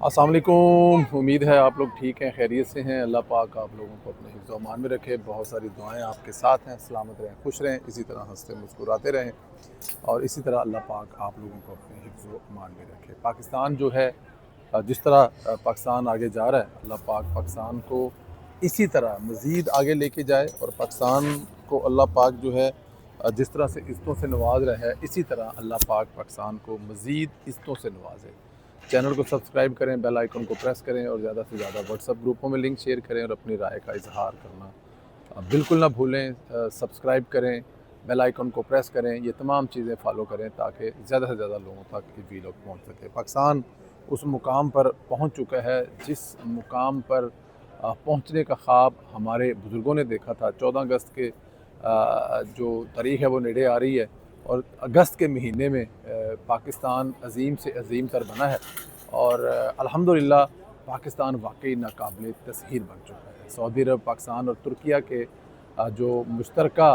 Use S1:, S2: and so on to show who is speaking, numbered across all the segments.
S1: अस्सलाम वालेकुम। उम्मीद है आप लोग ठीक हैं, खैरियत से हैं। अल्लाह पाक आप लोगों को अपने हिफ्ज़ व अमान में रखे। बहुत सारी दुआएं आपके साथ हैं। सलामत रहें, खुश रहें, इसी तरह हंसते मुस्कुराते रहें और इसी तरह अल्लाह पाक आप लोगों को अपने हिफ्ज़ व अमान में रखे। पाकिस्तान जो है जिस तरह पाकिस्तान आगे जा रहा है, अल्लाह पाक पाकिस्तान को इसी तरह मज़ीद आगे लेके जाए और पाकिस्तान को अल्लाह पाक जो है जिस तरह से इज़्ज़तों से नवाज रहा है, इसी तरह अल्लाह पाक पाकिस्तान को मज़ीद इज़्ज़तों से नवाजे। चैनल को सब्सक्राइब करें, बेल आइकन को प्रेस करें और ज़्यादा से ज़्यादा व्हाट्सएप ग्रुपों में लिंक शेयर करें और अपनी राय का इजहार करना बिल्कुल ना भूलें। सब्सक्राइब करें, बेल आइकन को प्रेस करें, ये तमाम चीज़ें फॉलो करें ताकि ज़्यादा से ज़्यादा लोगों तक ये वीडियो पहुँच सके। पाकिस्तान उस मुकाम पर पहुँच चुका है जिस मुकाम पर पहुँचने का ख्वाब हमारे बुज़ुर्गों ने देखा था। 14 अगस्त के जो तारीख़ है वो नेड़े आ रही है और अगस्त के महीने में पाकिस्तान अज़ीम से अज़ीम तर बना है और अल्हम्दुलिल्लाह पाकिस्तान वाकई नाकाबिल तस्हीर बन चुका है। सऊदी अरब, पाकिस्तान और तुर्किया के जो मुश्तरका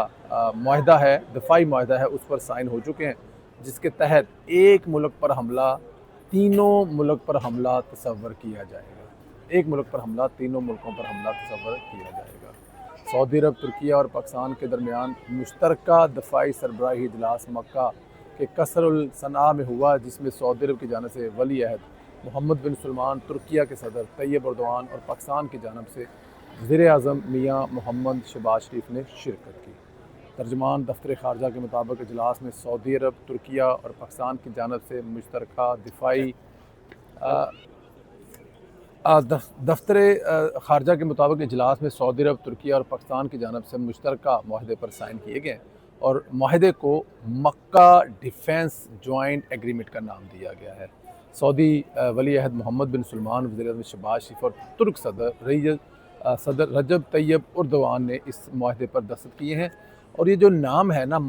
S1: मुआहदा है, दफ़ाई मुआहदा है, उस पर साइन हो चुके हैं, जिसके तहत एक मुल्क पर हमला तीनों मुल्क पर हमला तसव्वुर किया जाएगा। एक मुल्क पर हमला तीनों मुल्कों पर हमला तसव्वुर किया जाएगा। सऊदी अरब, तुर्किया और पाकिस्तान के दरमियान मुश्तरका दफ़ाई सरबराही इजलास मक्का के कसरुल सना में हुआ, जिसमें सऊदी अरब की जानिब से वली अहद मोहम्मद बिन सलमान, तुर्किया के सदर तैयब एर्दोआन और पाकिस्तान की जानिब से वज़ीर आज़म मियाँ मोहम्मद शहबाज शरीफ ने शिरकत की। तर्जमान दफ्तर ख़ारजा के मुताबिक इजलास में सऊदी अरब, तुर्किया और पाकिस्तान की जानिब से मुश्तरका दिफाई दफ्तर ख़ारजा के मुताबिक इजलास में सऊदी अरब, तुर्किया और पाकिस्तान की जानिब से मुश्तरका मुआहदे पर साइन किए गए और मुआहदे को मक्का डिफेंस जॉइंट एग्रीमेंट का नाम दिया गया है। सऊदी वली अहद मोहम्मद बिन सलमान, वज़ीर आज़म शहबाज शरीफ और तुर्क सदर रजब तैयब एर्दोआन ने इस मुआहदे पर दस्तखत किए हैं। और ये जो नाम है ना,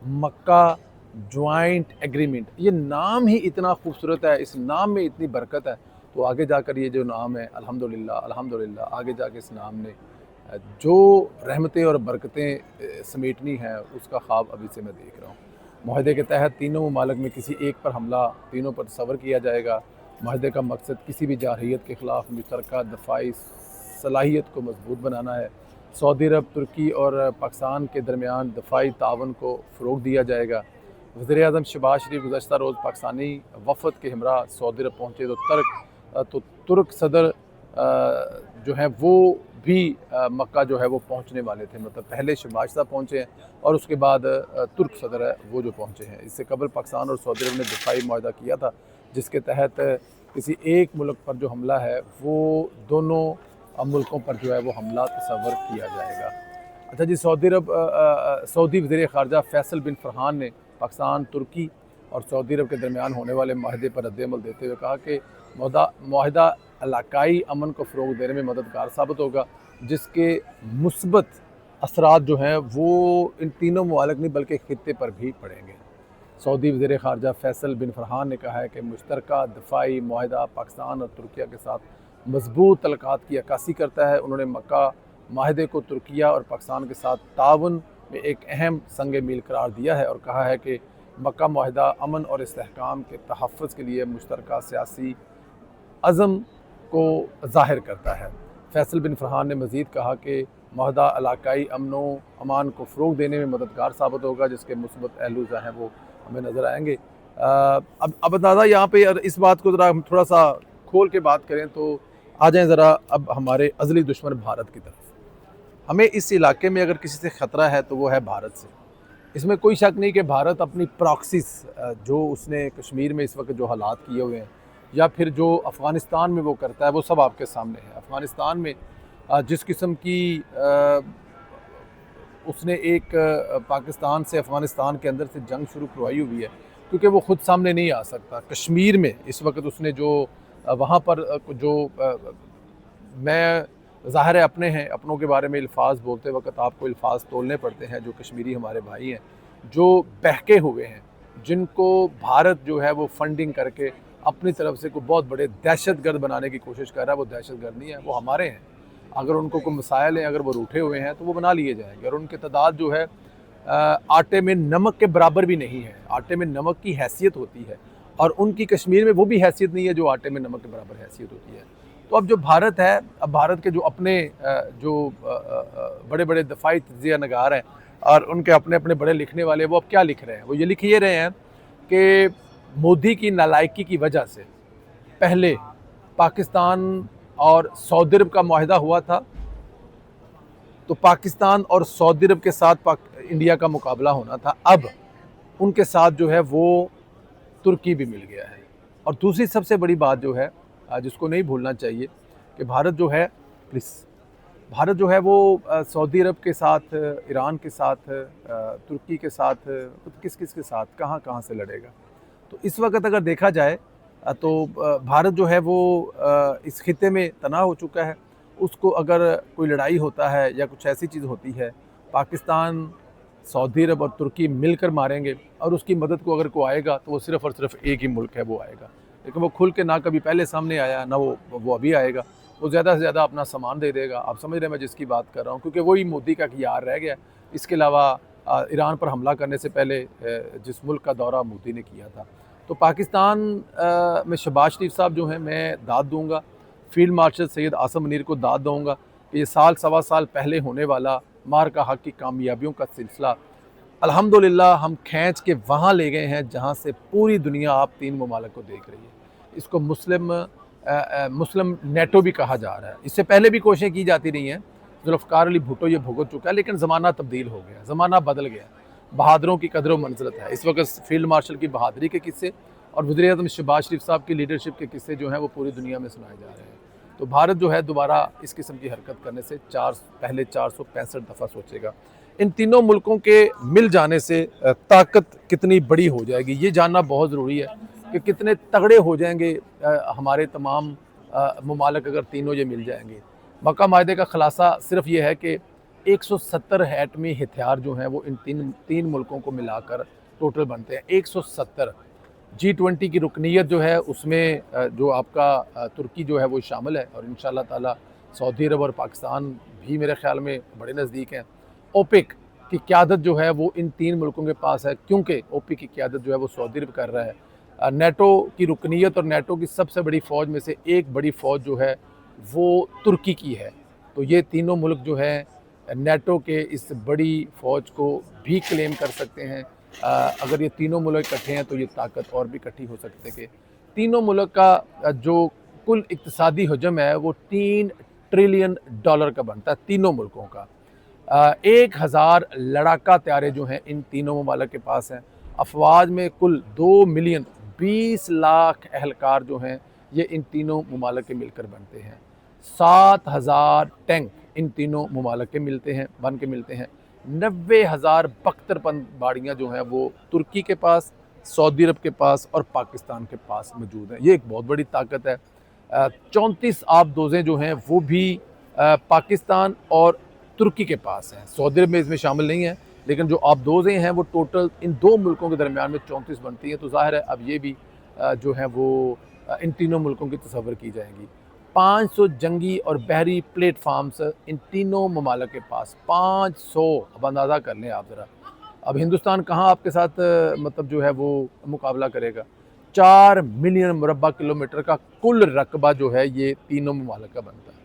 S1: मक्का जॉइंट एग्रीमेंट, ये नाम ही इतना खूबसूरत है, इस नाम में इतनी बरकत है। तो आगे जाकर ये जो नाम है, अल्हम्दुलिल्लाह अल्हम्दुलिल्लाह, आगे जाके इस नाम ने जो रहमतें और बरकतें समेटनी है, उसका ख्वाब अभी से मैं देख रहा हूँ। मुआहदे के तहत तीनों ममालिक में किसी एक पर हमला तीनों पर तसव्वुर किया जाएगा। मुआहदे का मकसद किसी भी जारहियत के ख़िलाफ़ मुश्तरका दफ़ाई सलाहियत को मजबूत बनाना है। सऊदी अरब, तुर्की और पाकिस्तान के दरमियान दफ़ाई तावन को फ़रोग़ दिया जाएगा। वज़ीर आज़म शहबाज शरीफ गुज़श्ता रोज़ पाकिस्तानी वफ़द के हमरा सऊदी अरब पहुँचे तो तुर्क सदर जो हैं वो भी मक्का जो है वो पहुँचने वाले थे। मतलब पहले शहबाज साहब पहुँचे हैं और उसके बाद तुर्क सदर है वो जो पहुँचे हैं। इससे कबल पाकिस्तान और सऊदी अरब ने दफ़ाई मुआहदा किया था, जिसके तहत किसी एक मुल्क पर जो हमला है वो दोनों मुल्कों पर जो है वो हमला तसव्वुर किया जाएगा। अच्छा जी, सऊदी वज़ीर ख़ारजा फ़ैसल बिन फ़रहान ने पाकिस्तान, तुर्की और सऊदी अरब के दरमियान होने वाले मुआहदे पर रद्द-ए-अमल देते हुए कहा कि मुआहदा इलाकाई अमन को फ़रोग़ देने में मददगार साबित होगा, जिसके मुस्बत असरात जो हैं वो इन तीनों ममालिक नहीं बल्कि ख़ित्ते पर भी पड़ेंगे। सऊदी वज़ीर ख़ारजा फ़ैसल बिन फ़रहान ने कहा है कि मुश्तरका दफ़ाई मुआहदा पाकिस्तान और तुर्किया के साथ मज़बूत तल्लुकात की अक्कासी करता है। उन्होंने मक्का माहदे को तुर्किया और पाकिस्तान के साथ ताउन में एक अहम संग मील करार दिया है और कहा है कि मक्का मुआहदा अमन और इस्तेहकाम के तहफ़्फ़ुज़ के लिए मुश्तरका सियासी अज़म को ज़ाहिर करता है। फ़ैसल बिन फ़रहान ने मज़ीद कहा कि मुआहदा इलाकाई अमनो अमान को फ़रोग़ देने में मददगार साबित होगा, जिसके मुस्बत पहलू हैं वो हमें नज़र आएंगे। अब दादा यहाँ पे इस बात को ज़रा हम थोड़ा सा खोल के बात करें तो आ जाएँ ज़रा अब हमारे अज़ली दुश्मन भारत की तरफ। हमें इस इलाके में अगर किसी से ख़तरा है तो वो है भारत से। इसमें कोई शक नहीं कि भारत अपनी प्रॉक्सीज़ जो उसने कश्मीर में इस वक्त जो हालात किए हुए हैं या फिर जो अफ़गानिस्तान में वो करता है, वो सब आपके सामने है। अफ़गानिस्तान में जिस किस्म की उसने एक पाकिस्तान से अफ़गानिस्तान के अंदर से जंग शुरू करवाई हुई है, क्योंकि वो ख़ुद सामने नहीं आ सकता। कश्मीर में इस वक्त उसने जो वहाँ पर जो मैं ज़ाहिर है अपने हैं, अपनों के बारे में अल्फाज बोलते वक्त आपको अल्फाज तोलने पड़ते हैं। जो कश्मीरी हमारे भाई हैं जो बहके हुए हैं, जिनको भारत जो है वो फंडिंग करके अपनी तरफ से कोई बहुत बड़े दहशतगर्द बनाने की कोशिश कर रहा है, वो दहशतगर्द नहीं है, वो हमारे हैं। अगर उनको कोई मसाइल हैं, अगर वो रूठे हुए हैं तो वो बना लिए जाएंगे। और उनकी तादाद जो है आटे में नमक के बराबर भी नहीं है। आटे में नमक की हैसियत होती है और उनकी कश्मीर में वो भी हैसियत नहीं है जो आटे में नमक के बराबर हैसियत होती है। तो अब जो भारत है, अब भारत के जो अपने जो बड़े बड़े दफाई तजिया नगार हैं और उनके अपने अपने बड़े लिखने वाले, वो अब क्या लिख रहे हैं? वो ये लिख ये रहे हैं कि मोदी की नालायकी की वजह से पहले पाकिस्तान और सऊदी अरब का मुआहदा हुआ था, तो पाकिस्तान और सऊदी अरब के साथ इंडिया का मुकाबला होना था। अब उनके साथ जो है वो तुर्की भी मिल गया है। और दूसरी सबसे बड़ी बात जो है जिसको नहीं भूलना चाहिए कि भारत जो है, प्लीज़, भारत जो है वो सऊदी अरब के साथ, ईरान के साथ, तुर्की के साथ, किस किस के साथ, कहाँ कहाँ से लड़ेगा। तो इस वक्त अगर देखा जाए तो भारत जो है वो इस खित्ते में तनाव हो चुका है। उसको अगर कोई लड़ाई होता है या कुछ ऐसी चीज़ होती है, पाकिस्तान, सऊदी अरब और तुर्की मिलकर मारेंगे, और उसकी मदद को अगर कोई आएगा तो वो सिर्फ़ और सिर्फ एक ही मुल्क है वो आएगा। लेकिन वो खुल के ना कभी पहले सामने आया, ना वो अभी आएगा। वो ज़्यादा से ज़्यादा अपना सामान दे देगा। आप समझ रहे हैं मैं जिसकी बात कर रहा हूँ, क्योंकि वही मोदी का यार रह गया। इसके अलावा ईरान पर हमला करने से पहले जिस मुल्क का दौरा मोदी ने किया था। तो पाकिस्तान में शहबाज शरीफ साहब जो हैं, मैं दाद दूँगा, फील्ड मार्शल सैयद आसम मुनीर को दाद दूँगा कि ये साल सवा साल पहले होने वाला मार का हक़ की कामयाबियों का सिलसिला अल्हम्दुलिल्लाह हम खींच के वहाँ ले गए हैं जहाँ से पूरी दुनिया आप 3 ममालिक को देख रही है। इसको मुस्लिम नेटो भी कहा जा रहा है। इससे पहले भी कोशिशें की जाती रही हैं। जुल्फ़िकार अली भुट्टो ये भुगत चुका है, लेकिन ज़माना तब्दील हो गया, ज़माना बदल गया। बहादुरों की कदर व मंज़िलत है। इस वक्त फील्ड मार्शल की बहादुरी के किस्से और वज़ीर-ए-आज़म शहबाज शरीफ साहब की लीडरशिप के किस्से जो हैं वो पूरी दुनिया में सुनाए जा रहे हैं। तो भारत जो है दोबारा इस किस्म की हरकत करने से पहले 465 दफ़ा सोचेगा। इन तीनों मुल्कों के मिल जाने से ताकत कितनी बड़ी हो जाएगी, ये जानना बहुत ज़रूरी है कि कितने तगड़े हो जाएंगे हमारे तमाम ममालिक अगर तीनों ये मिल जाएंगे। मक्का माहदे का खुलासा सिर्फ ये है कि 170 एटमी हथियार जो हैं वो इन तीन मुल्कों को मिलाकर टोटल बनते हैं 170। G20 की रुकनीत जो है उसमें जो आपका तुर्की जो है वो शामिल है, और इंशाअल्लाह ताला सऊदी अरब और पाकिस्तान भी मेरे ख़्याल में बड़े नज़दीक हैं। ओपेक की क़यादत जो है वो इन 3 मुल्कों के पास है, क्योंकि ओपेक की क़यादत जो है वो सऊदी अरब कर रहा है। नेटो की रुकनीत और नेटो की सबसे बड़ी फ़ौज में से एक बड़ी फ़ौज जो है वो तुर्की की है। तो ये तीनों मुल्क जो है नेटो के इस बड़ी फ़ौज को भी क्लेम कर सकते हैं। अगर ये तीनों मुल्क इकट्ठे हैं तो ये ताकत और भी इकट्ठी हो सकती है कि तीनों मुल्क का जो कुल इक़्तिसादी हजम है वो $3 ट्रिलियन का बनता है तीनों मुल्कों का। 1000 लड़ाका तैयारे जो हैं इन तीनों ममालिक के पास हैं। अफवाज में कुल 2 मिलियन 20 लाख एहलकार जो हैं ये इन तीनों ममालिक के मिलकर बनते हैं। 7000 टैंक इन तीनों ममालिक के बन के मिलते हैं। 90,000 बख्तरबंद बाड़ियाँ जो हैं वो तुर्की के पास, सऊदी अरब के पास और पाकिस्तान के पास मौजूद हैं। ये एक बहुत बड़ी ताकत है। 34 आबदोज़ें जो हैं वो भी पाकिस्तान और तुर्की के पास हैं। सऊदी अरब में इसमें शामिल नहीं है, लेकिन जो आबदोज़ें हैं वो टोटल इन दो मुल्कों के दरमियान में 34 बनती हैं। तो ज़ाहिर है अब ये भी जो है वो इन तीनों मुल्कों की तस्वर की जाएंगी। 500 जंगी और बहरी प्लेटफार्म्स इन तीनों ममालिक के पास, 500। अब अंदाज़ा कर लें आप ज़रा, अब हिंदुस्तान कहाँ आपके साथ मतलब जो है वो मुकाबला करेगा। 4 मिलियन मुरबा किलोमीटर का कुल रकबा जो है ये तीनों ममालिक का बनता है।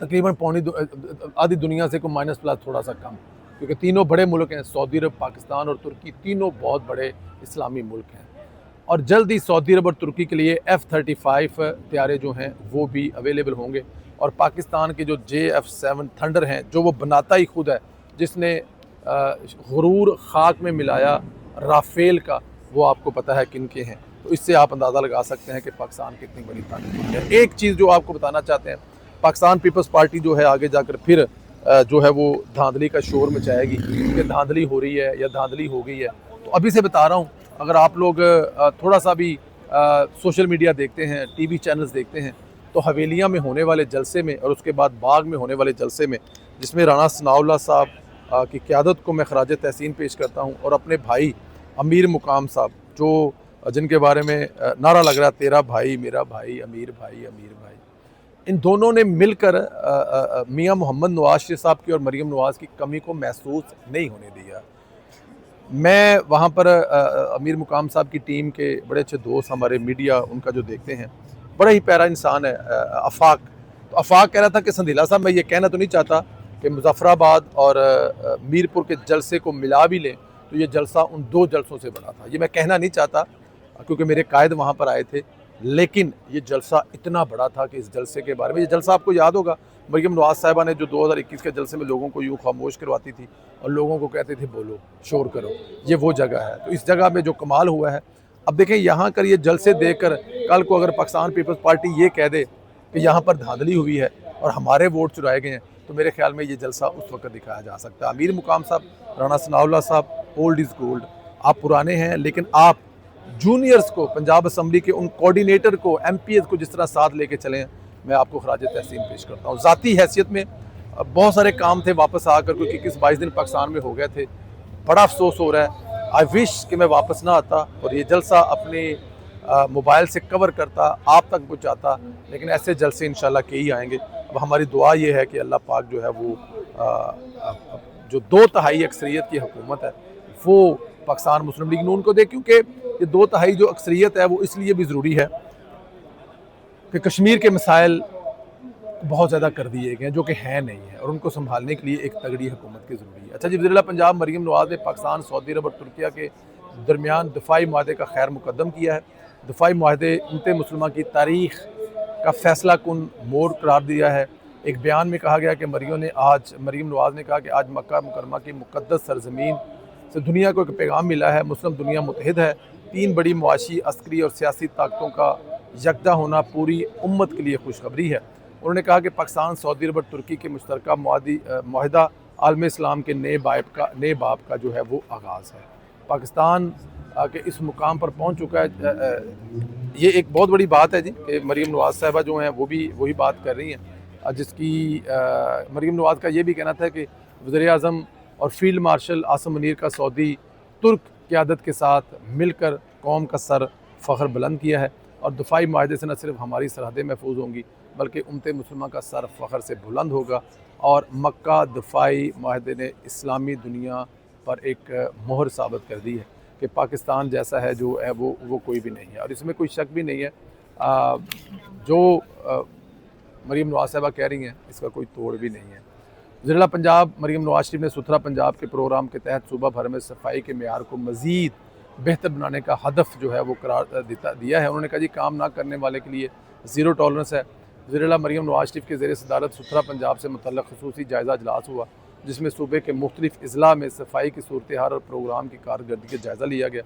S1: तकरीबन आधी दुनिया से को माइनस प्लस थोड़ा सा कम, क्योंकि तीनों बड़े मुल्क हैं। सऊदी अरब, पाकिस्तान और तुर्की तीनों बहुत बड़े इस्लामी मुल्क हैं। और जल्द ही सऊदी अरब और तुर्की के लिए F-35 तैयारे जो हैं वो भी अवेलेबल होंगे। और पाकिस्तान के जो JF-7 थंडर हैं जो वो बनाता ही खुद है, जिसने गुरूर खाक में मिलाया राफेल का, वो आपको पता है किन के हैं। तो इससे आप अंदाज़ा लगा सकते हैं कि पाकिस्तान कितनी बड़ी ताकत है। एक चीज़ जो आपको बताना चाहते हैं, पाकिस्तान पीपल्स पार्टी जो है आगे जाकर फिर जो है वो धांधली का शोर मचाएगी कि धांधली हो रही है या धांधली हो गई है। तो अभी से बता रहा हूँ, अगर आप लोग थोड़ा सा भी सोशल मीडिया देखते हैं, टीवी चैनल्स देखते हैं, तो हवेलियाँ में होने वाले जलसे में और उसके बाद बाग में होने वाले जलसे में, जिसमें राना सनाउल्लाह साहब की क़यादत को मैं खराज तहसीन पेश करता हूँ, और अपने भाई अमीर मुकाम साहब जो जिनके बारे में नारा लग रहा है, तेरा भाई मेरा भाई अमीर भाई अमीर भाई, इन दोनों ने मिलकर मियाँ मोहम्मद नवाज शरीफ साहब की और मरीम नवाज़ की कमी को महसूस नहीं होने दिया। मैं वहाँ पर अमीर मुकाम साहब की टीम के बड़े अच्छे दोस्त हमारे मीडिया उनका जो देखते हैं, बड़ा ही प्यारा इंसान है आफाक। तो आफाक कह रहा था कि संधीला साहब मैं ये कहना तो नहीं चाहता कि मुजफ्फराबाद और मीरपुर के जलसे को मिला भी लें तो ये जलसा उन 2 जलसों से बड़ा था। ये मैं कहना नहीं चाहता क्योंकि मेरे कायद वहाँ पर आए थे, लेकिन ये जलसा इतना बड़ा था कि इस जलसे के बारे में, ये जलसा आपको याद होगा मरीम नवाज़ साहिबा ने जो 2021 के जलसे में लोगों को यूँ खामोश करवाती थी और लोगों को कहते थे बोलो, शोर करो, ये वो जगह है। तो इस जगह में जो कमाल हुआ है, अब देखें यहाँ कर ये जलसे देखकर कल को अगर पाकिस्तान पीपल्स पार्टी ये कह दे कि यहाँ पर धांधली हुई है और हमारे वोट चुराए गए हैं, तो मेरे ख्याल में ये जलसा उस वक्त दिखाया जा सकता है। अमीर मुकाम साहब, राना सनाउल्लाह साहब, ओल्ड इज़ गोल्ड, आप पुराने हैं, लेकिन आप जूनियर्स को, पंजाब असम्बली के उन कोऑर्डिनेटर को, MPs को जिस तरह साथ लेके चले हैं, मैं आपको खराज तहसीन पेश करता हूँ। ज़ाती हैसियत में बहुत सारे काम थे वापस आकर, क्योंकि 21-22 दिन पाकिस्तान में हो गए थे, बड़ा अफसोस हो रहा है। आई विश कि मैं वापस ना आता और ये जलसा अपने मोबाइल से कवर करता, आप तक पहुँचाता, लेकिन ऐसे जलसे इंशाल्लाह के ही आएंगे। अब हमारी दुआ ये है कि अल्लाह पाक जो है वो जो 2/3 अक्सरियत की हुकूमत है वो पाकिस्तान मुस्लिम लीग नून को दे, क्योंकि ये 2/3 जो अक्सरियत है वो इसलिए भी ज़रूरी है कि कश्मीर के मसाइल बहुत ज़्यादा कर दिए गए हैं जो कि हैं नहीं है, और उनको संभालने के लिए एक तगड़ी हुकूमत की ज़रूरी है। अच्छा जी, वज़ीर-ए-आला पंजाब मरीम नवाज़ ने पाकिस्तान, सऊदी अरब और तुर्किया के दरमियान दफ़ाई मुआहदे का खैर मुकद्दम किया है। दफ़ाई मुआहदे उम्मत मुस्लिमा की तारीख़ का फ़ैसला कुन मोड़ करार दिया है। एक बयान में कहा गया कि मरीम नवाज़ ने कहा कि आज मक्का मुकरमा की मुक़द्दस सरज़मीन से दुनिया को एक पैगाम मिला है, मुस्लिम दुनिया मुत्तहिद है। 3 बड़ी मुआशी, अस्करी और सियासी ताकतों का यकदा होना पूरी उम्मत के लिए खुशखबरी है। उन्होंने कहा कि पाकिस्तान, सऊदी अरब और तुर्की के मुश्तरका मुआहदा आलम इस्लाम के नए बाब का जो है वो आगाज़ है। पाकिस्तान के इस मुकाम पर पहुँच चुका है। ये एक बहुत बड़ी बात है जी कि मरीम नवाज़ साहिबा जो हैं वो भी वही बात कर रही हैं, जिसकी मरीम नवाज़ का ये भी कहना था कि वज़ीर-ए-आज़म और फील्ड मार्शल आसिम मुनीर का सऊदी तुर्क क़यादत के साथ मिलकर कौम का सर फ़ख्र बुलंद किया है, और दफ़ाई मुआहदे से न सिर्फ हमारी सरहदें महफूज होंगी बल्कि उम्मत मुस्लिमा का सर फ़ख्र से बुलंद होगा। और मक्का दफ़ाई मुआहदे ने इस्लामी दुनिया पर एक मोहर साबित कर दी है कि पाकिस्तान जैसा है जो है वो कोई भी नहीं है, और इसमें कोई शक भी नहीं है। जो मरीम नवाज़ साहिबा कह रही हैं इसका कोई तोड़ भी नहीं है। वज़ीर-ए-आला पंजाब मरीम नवाज़ शरीफ ने सुथरा पंजाब के प्रोग्राम के तहत सूबा भर में सफाई के मेयार को मज़ीद बेहतर बनाने का हदफ जो है वो करार दिया है। उन्होंने कहा जी, काम ना करने वाले के लिए ज़ीरो टॉलरेंस है। वज़ीर-ए-आला मरीम नवाज़ शरीफ के ज़ेर सदारत सुथरा पंजाब से मुतल्लक़ ख़ुसूसी जायज़ा इजलास हुआ, जिसमें सूबे के मुख्तलिफ अज़ला में सफाई की सूरत हाल और प्रोग्राम की कारकर्दगी का जायज़ा लिया गया।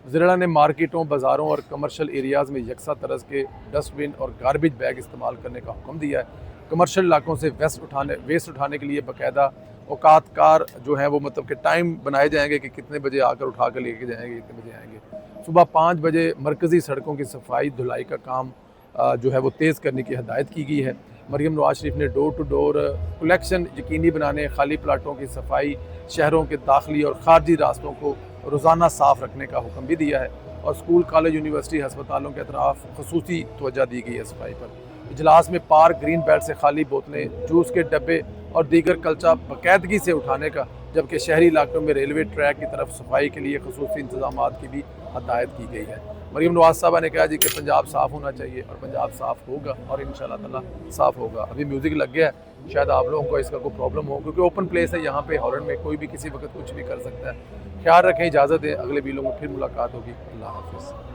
S1: वज़ीर-ए-आला ने मार्केटों, बाज़ारों और कमर्शल एरियाज़ में यकसा तरह के डस्टबिन और गार्बेज बैग इस्तेमाल करने का हुक्म दिया है। कमर्शल इलाकों से वेस्ट उठाने के लिए बाकायदा औकातकार जो है वो मतलब कि टाइम बनाए जाएंगे कि कितने बजे आकर उठा कर लेके जाएंगे, कितने बजे आएंगे। सुबह 5 बजे मरकज़ी सड़कों की सफाई धुलाई का काम जो है वो तेज़ करने की हदायत की गई है। मरीम नवाज़ शरीफ ने डोर टू डोर कलेक्शन यकीनी बनाने, खाली प्लाटों की सफाई, शहरों के दाखिली और ख़ारजी रास्तों को रोज़ाना साफ़ रखने का हुक्म भी दिया है, और स्कूल, कॉलेज, यूनिवर्सिटी, हस्पतालों के अतराफ़ ख़ुसूसी तवज्जो दी गई है सफाई पर। इजलास में पार्क, ग्रीन बेल्ट से खाली बोतलें, जूस के डब्बे और दीगर कल्चा बाकायदगी से उठाने का, जबकि शहरी इलाकों में रेलवे ट्रैक की तरफ सफाई के लिए ख़ुसूसी इंतजाम की भी हदायत की गई है। मरीम नवाज़ साहबा ने कहा जी कि पंजाब साफ़ होना चाहिए, और पंजाब साफ़ होगा और इंशाअल्लाह ताला साफ़ होगा। अभी म्यूज़िक लग गया है, शायद आप लोगों को इसका कोई प्रॉब्लम हो, क्योंकि ओपन प्लेस है यहाँ पे हॉलैंड में, कोई भी किसी वक्त कुछ भी कर सकता है। ख्याल रखें, इजाज़त दें, अगले वीडियो में फिर मुलाकात होगी। अल्लाह हाफ़िज़।